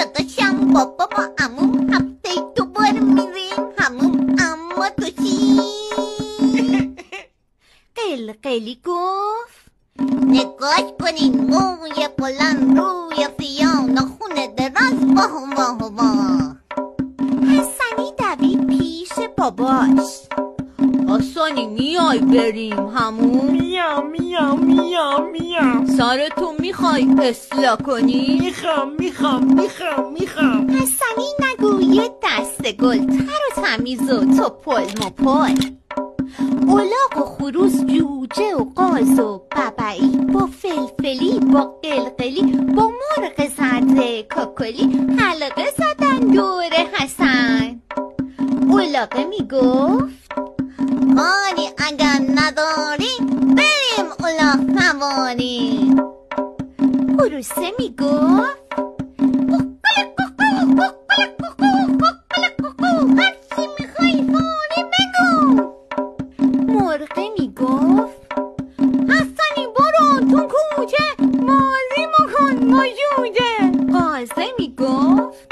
داداشم بابا با عموم هفته دوباره میریم هموم. اما تو چی؟ قلقلی گفت نگاش کنین موی بلند روی سیاه ناخون دراز واه واه واه. حسنی دوید پیش باباش. حسنی میای بریم همون؟ میام میام میام میام. سرتو میخوای اصلاح کنی؟ میخوام. حسنی نگوی دست گل تر و تمیز و تو پل مپل. الاغ و خروس جوجه و قاز و ببعی با فلفلی با قلقلی با مرغ زرد کاکلی حلقه زدن دور حسن. الاغه میگفت مانی اگر نداری بریم الاغ سواری. خروسه میگفت هرچی میخوای فوری بگو. مرغه میگفت حسنی برو تو کوچه بازی مکن موجوده. قازه میگفت